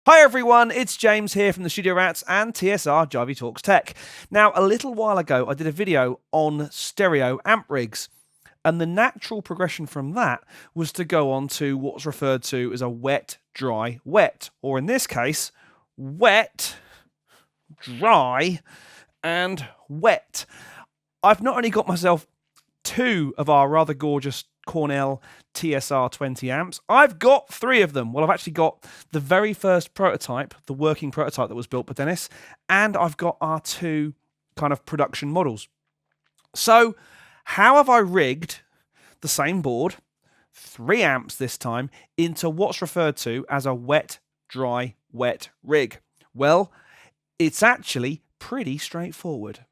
Hi everyone, it's James here from the Studio Rats and TSR Jivey Talks Tech. Now, a little while ago, I did a video on stereo amp rigs, and the natural progression from that was to go on to what's referred to as a wet, dry, wet, or in this case, wet, dry, and wet. I've not only got myself two of our rather gorgeous Cornell TSR20 amps. I've got three of them. Well, I've actually got the very first prototype, the working prototype that was built by Dennis, and I've got our two kind of production models. So, how have I rigged the same board, 3 amps this time, into what's referred to as a wet, dry, wet rig? Well, it's actually pretty straightforward.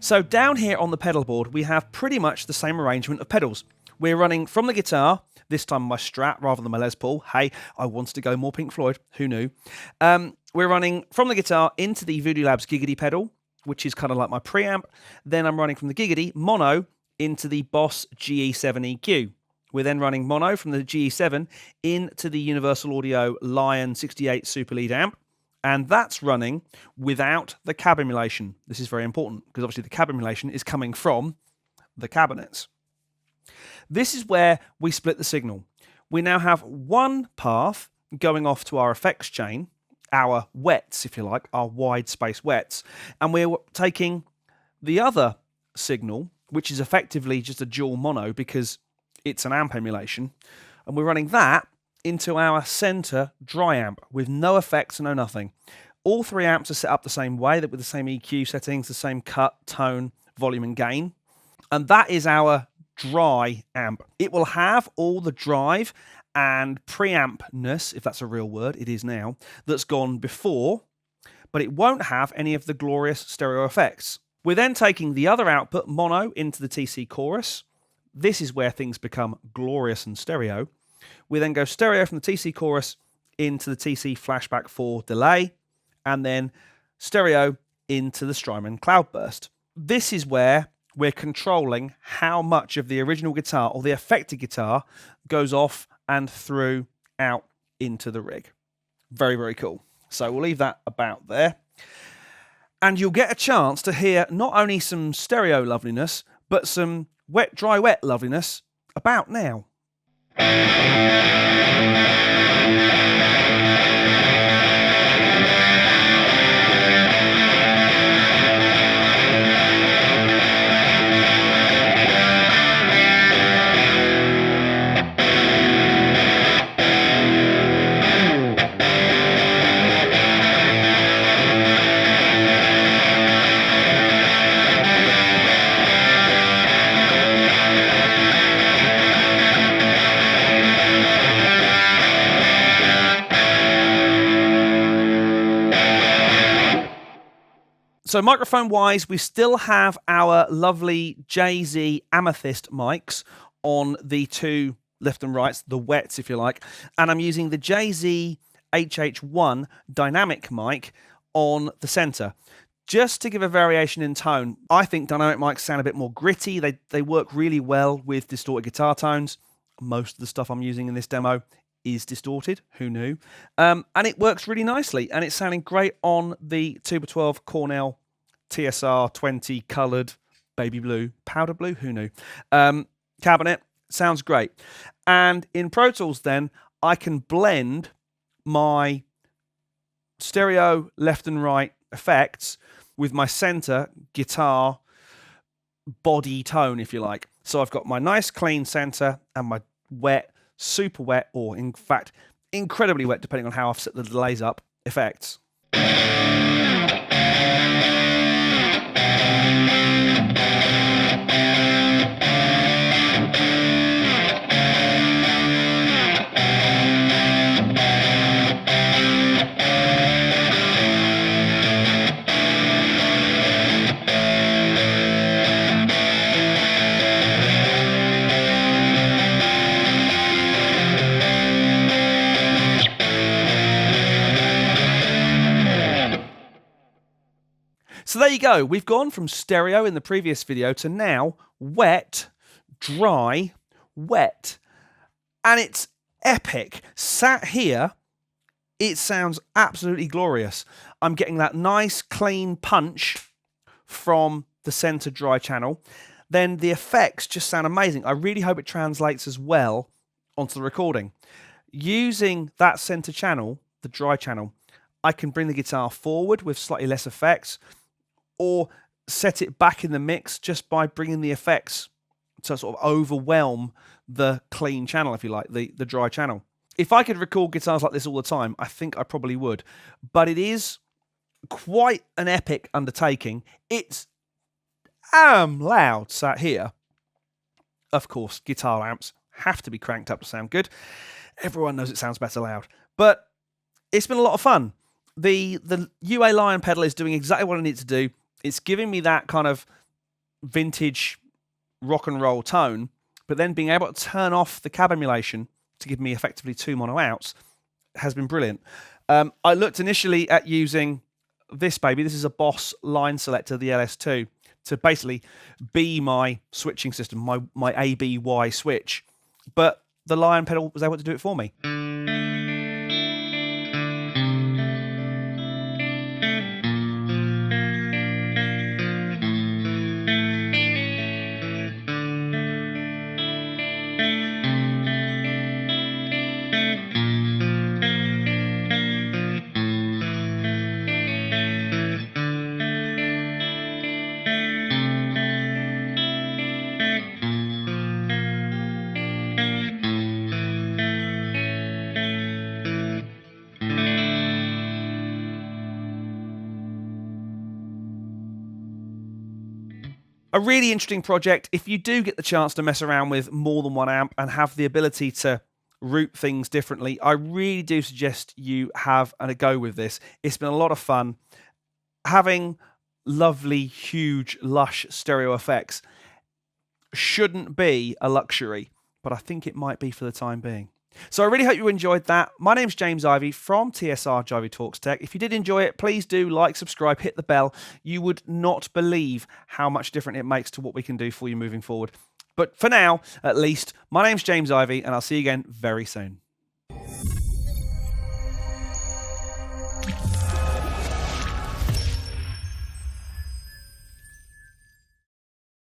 So down here on the pedal board, we have pretty much the same arrangement of pedals. We're running from the guitar, this time my Strat rather than my Les Paul. Hey, I wanted to go more Pink Floyd, who knew? We're running from the guitar into the Voodoo Labs Giggity pedal, which is kind of like my preamp. Then I'm running from the Giggity mono into the Boss GE7 EQ. We're then running mono from the GE7 into the Universal Audio Lion 68 Super Lead amp. And that's running without the cab emulation. This is very important because obviously the cab emulation is coming from the cabinets. This is where we split the signal. We now have one path going off to our effects chain, our wets, if you like, our wide space wets. And we're taking the other signal, which is effectively just a dual mono because it's an amp emulation, and we're running that into our center dry amp with no effects and no nothing. All 3 amps are set up the same way, with the same EQ settings, the same cut, tone, volume and gain. And that is our dry amp. It will have all the drive and preampness, if that's a real word, it is now, that's gone before, but it won't have any of the glorious stereo effects. We're then taking the other output, mono, into the TC chorus. This is where things become glorious and stereo. We then go stereo from the TC chorus into the TC flashback 4 delay, and then stereo into the Strymon Cloudburst. This is where we're controlling how much of the original guitar or the affected guitar goes off and through out into the rig. Very, very cool. So we'll leave that about there. And you'll get a chance to hear not only some stereo loveliness, but some wet, dry, wet loveliness about now. So microphone-wise, we still have our lovely JZ Amethyst mics on the two left and rights, the wets, if you like, and I'm using the JZ HH1 dynamic mic on the center. Just to give a variation in tone, I think dynamic mics sound a bit more gritty. They work really well with distorted guitar tones. Most of the stuff I'm using in this demo is distorted. Who knew? And it works really nicely, and it's sounding great on the 2x12 Cornell TSR20 coloured baby blue, powder blue. Who knew? Cabinet sounds great. And in Pro Tools, then I can blend my stereo left and right effects with my center guitar body tone, if you like. So I've got my nice clean center and my wet, super wet, or in fact incredibly wet, depending on how I've set the delays up, effects. So there you go. We've gone from stereo in the previous video to now wet, dry, wet. And it's epic. Sat here, it sounds absolutely glorious. I'm getting that nice clean punch from the center dry channel. Then the effects just sound amazing. I really hope it translates as well onto the recording. Using that center channel, the dry channel, I can bring the guitar forward with slightly less effects, or set it back in the mix just by bringing the effects to sort of overwhelm the clean channel, if you like, the dry channel. If I could record guitars like this all the time, I think I probably would. But it is quite an epic undertaking. It's loud sat here. Of course, guitar amps have to be cranked up to sound good. Everyone knows it sounds better loud. But it's been a lot of fun. The UA Lion pedal is doing exactly what I need to do. It's giving me that kind of vintage rock and roll tone, but then being able to turn off the cab emulation to give me effectively two mono outs has been brilliant. I looked initially at using this baby. This is a Boss line selector, the LS2, to basically be my switching system, my ABY switch. But the Lion pedal was able to do it for me. A really interesting project. If you do get the chance to mess around with more than one amp and have the ability to route things differently, I really do suggest you have a go with this. It's been a lot of fun. Having lovely, huge, lush stereo effects shouldn't be a luxury, but I think it might be for the time being. So I really hope you enjoyed that. My name's James Ivey from TSR Jivey Talks Tech. If you did enjoy it, please do like, subscribe, hit the bell. You would not believe how much different it makes to what we can do for you moving forward. But for now, at least, my name's James Ivey, and I'll see you again very soon.